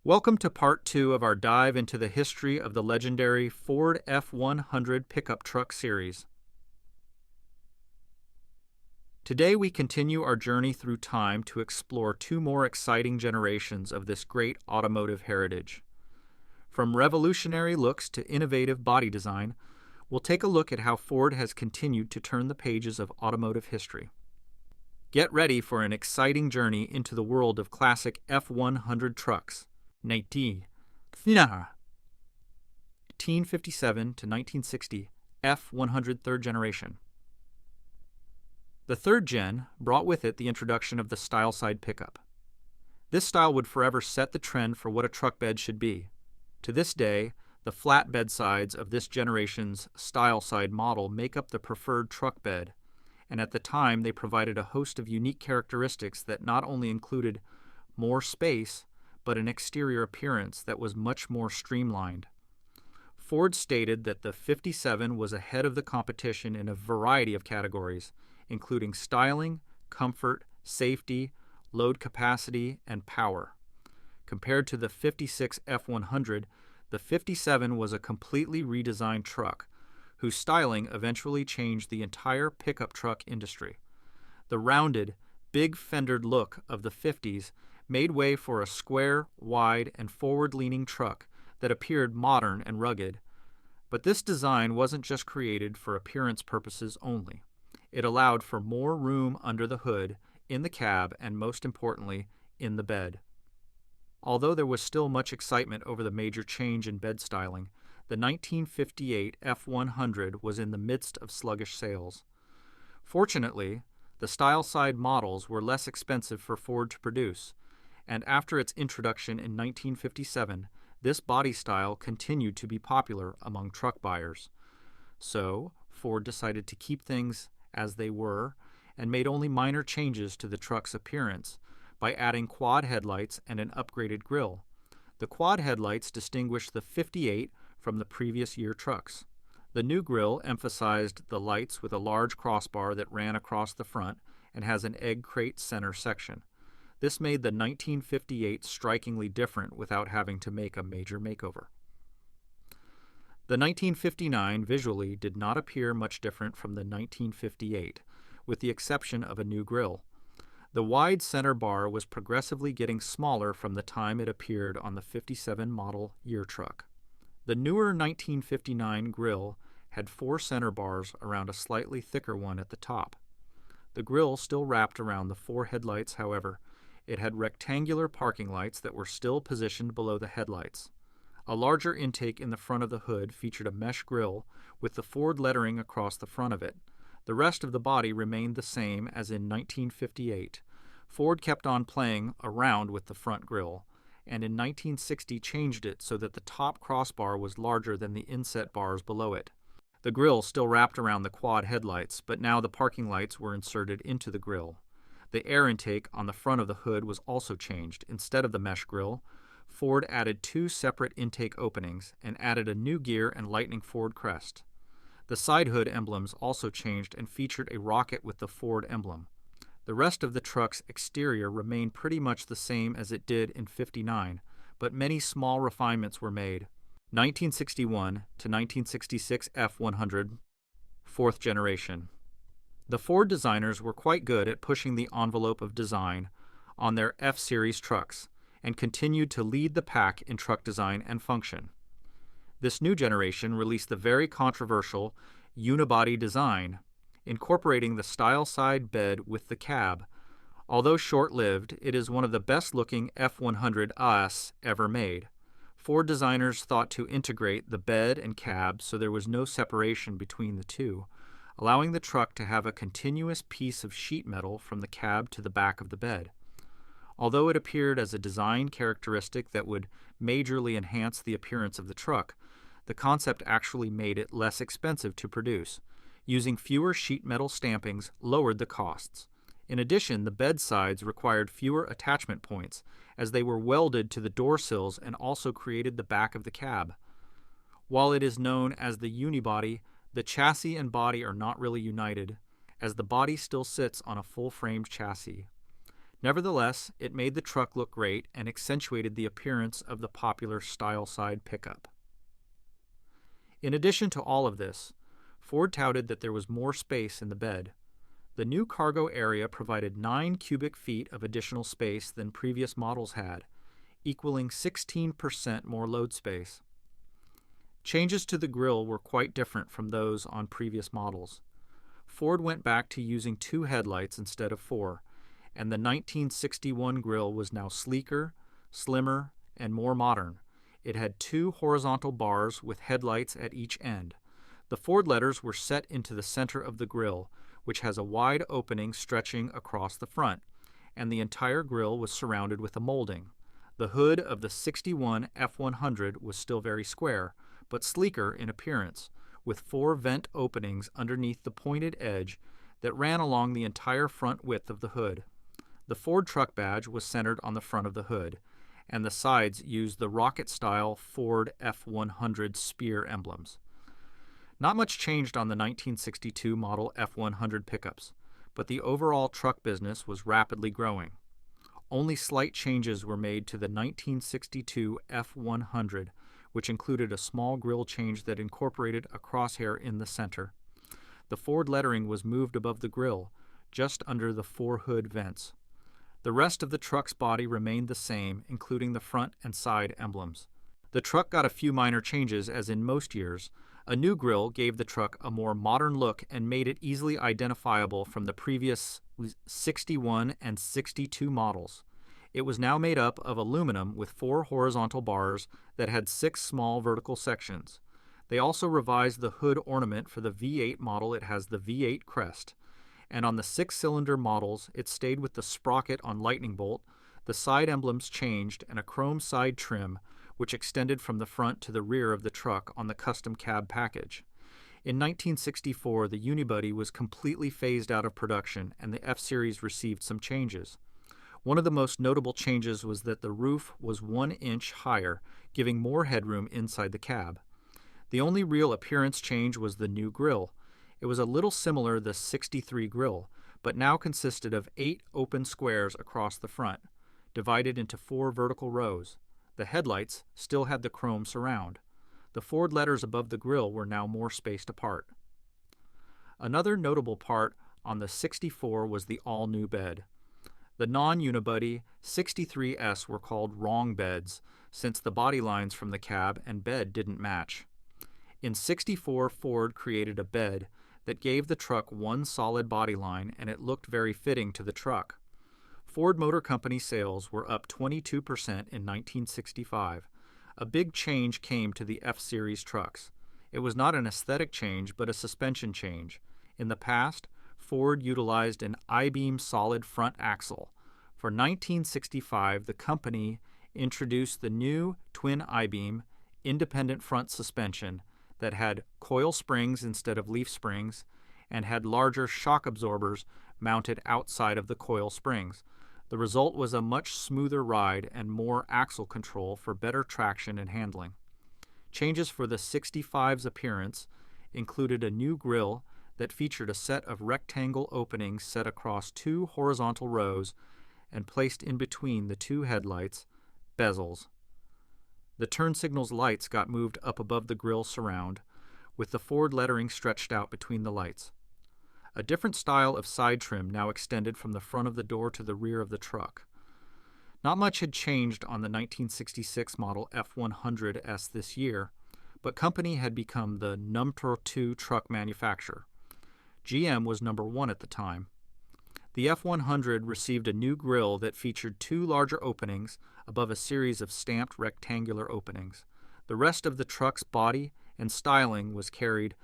Welcome to part 2 of our dive into the history of the legendary Ford F-100 pickup truck series. Today we continue our journey through time to explore two more exciting generations of this great automotive heritage. From revolutionary looks to innovative body design, we'll take a look at how Ford has continued to turn the pages of automotive history. Get ready for an exciting journey into the world of classic F-100 trucks. 1857 to 1960 F-100 third generation. The third gen brought with it the introduction of the style side pickup. This style would forever set the trend for what a truck bed should be. To this day, the flat bed sides of this generation's style side model make up the preferred truck bed, and at the time they provided a host of unique characteristics that not only included more space, but an exterior appearance that was much more streamlined. Ford stated that the 57 was ahead of the competition in a variety of categories, including styling, comfort, safety, load capacity, and power. Compared to the 56 F-100, the 57 was a completely redesigned truck, whose styling eventually changed the entire pickup truck industry. The rounded, big-fendered look of the 50s made way for a square, wide, and forward-leaning truck that appeared modern and rugged. But this design wasn't just created for appearance purposes only. It allowed for more room under the hood, in the cab, and most importantly, in the bed. Although there was still much excitement over the major change in bed styling, the 1958 F-100 was in the midst of sluggish sales. Fortunately, the style side models were less expensive for Ford to produce, and after its introduction in 1957, this body style continued to be popular among truck buyers. So, Ford decided to keep things as they were and made only minor changes to the truck's appearance by adding quad headlights and an upgraded grille. The quad headlights distinguished the 58 from the previous year trucks. The new grille emphasized the lights with a large crossbar that ran across the front and has an egg crate center section. This made the 1958 strikingly different without having to make a major makeover. The 1959 visually did not appear much different from the 1958, with the exception of a new grille. The wide center bar was progressively getting smaller from the time it appeared on the 57 model year truck. The newer 1959 grille had 4 center bars around a slightly thicker one at the top. The grille still wrapped around the 4 headlights, however. It had rectangular parking lights that were still positioned below the headlights. A larger intake in the front of the hood featured a mesh grille with the Ford lettering across the front of it. The rest of the body remained the same as in 1958. Ford kept on playing around with the front grille, and in 1960 changed it so that the top crossbar was larger than the inset bars below it. The grille still wrapped around the quad headlights, but now the parking lights were inserted into the grille. The air intake on the front of the hood was also changed. Instead of the mesh grille, Ford added 2 separate intake openings and added a new gear and Lightning Ford crest. The side hood emblems also changed and featured a rocket with the Ford emblem. The rest of the truck's exterior remained pretty much the same as it did in 59, but many small refinements were made. 1961 to 1966 F-100, 4th generation. The Ford designers were quite good at pushing the envelope of design on their F-Series trucks and continued to lead the pack in truck design and function. This new generation released the very controversial unibody design, incorporating the style side bed with the cab. Although short-lived, it is one of the best-looking F-100 AS ever made. Ford designers thought to integrate the bed and cab so there was no separation between the two, allowing the truck to have a continuous piece of sheet metal from the cab to the back of the bed. Although it appeared as a design characteristic that would majorly enhance the appearance of the truck, the concept actually made it less expensive to produce. Using fewer sheet metal stampings lowered the costs. In addition, the bed sides required fewer attachment points, as they were welded to the door sills and also created the back of the cab. While it is known as the unibody, the chassis and body are not really united, as the body still sits on a full-framed chassis. Nevertheless, it made the truck look great and accentuated the appearance of the popular style-side pickup. In addition to all of this, Ford touted that there was more space in the bed. The new cargo area provided 9 cubic feet of additional space than previous models had, equaling 16% more load space. Changes to the grille were quite different from those on previous models. Ford went back to using 2 headlights instead of 4, and the 1961 grille was now sleeker, slimmer, and more modern. It had 2 horizontal bars with headlights at each end. The Ford letters were set into the center of the grille, which has a wide opening stretching across the front, and the entire grille was surrounded with a molding. The hood of the 61 F-100 was still very square, but sleeker in appearance, with 4 vent openings underneath the pointed edge that ran along the entire front width of the hood. The Ford truck badge was centered on the front of the hood, and the sides used the rocket-style Ford F-100 Spear emblems. Not much changed on the 1962 model F-100 pickups, but the overall truck business was rapidly growing. Only slight changes were made to the 1962 F-100, which included a small grille change that incorporated a crosshair in the center. The Ford lettering was moved above the grille, just under the 4 hood vents. The rest of the truck's body remained the same, including the front and side emblems. The truck got a few minor changes, as in most years. A new grille gave the truck a more modern look and made it easily identifiable from the previous 61 and 62 models. It was now made up of aluminum with 4 horizontal bars that had 6 small vertical sections. They also revised the hood ornament. For the V8 model, it has the V8 crest. And on the 6-cylinder models, it stayed with the sprocket on lightning bolt. The side emblems changed, and a chrome side trim, which extended from the front to the rear of the truck on the custom cab package. In 1964, the Unibody was completely phased out of production, and the F-Series received some changes. One of the most notable changes was that the roof was 1 inch higher, giving more headroom inside the cab. The only real appearance change was the new grille. It was a little similar to the 63 grille, but now consisted of 8 open squares across the front, divided into 4 vertical rows. The headlights still had the chrome surround. The Ford letters above the grille were now more spaced apart. Another notable part on the 64 was the all-new bed. The non-Unibody 63S were called wrong beds, since the body lines from the cab and bed didn't match. In 64, Ford created a bed that gave the truck one solid body line, and it looked very fitting to the truck. Ford Motor Company sales were up 22% in 1965. A big change came to the F-Series trucks. It was not an aesthetic change, but a suspension change. In the past, Ford utilized an I-beam solid front axle. For 1965, the company introduced the new twin I-beam independent front suspension that had coil springs instead of leaf springs and had larger shock absorbers mounted outside of the coil springs. The result was a much smoother ride and more axle control for better traction and handling. Changes for the 65's appearance included a new grille that featured a set of rectangle openings set across 2 horizontal rows and placed in between the 2 headlights, bezels. The turn signal's lights got moved up above the grille surround, with the Ford lettering stretched out between the lights. A different style of side trim now extended from the front of the door to the rear of the truck. Not much had changed on the 1966 model F-100S this year, but company had become the number 2 truck manufacturer. GM was number 1 at the time. The F-100 received a new grille that featured 2 larger openings above a series of stamped rectangular openings. The rest of the truck's body and styling was carried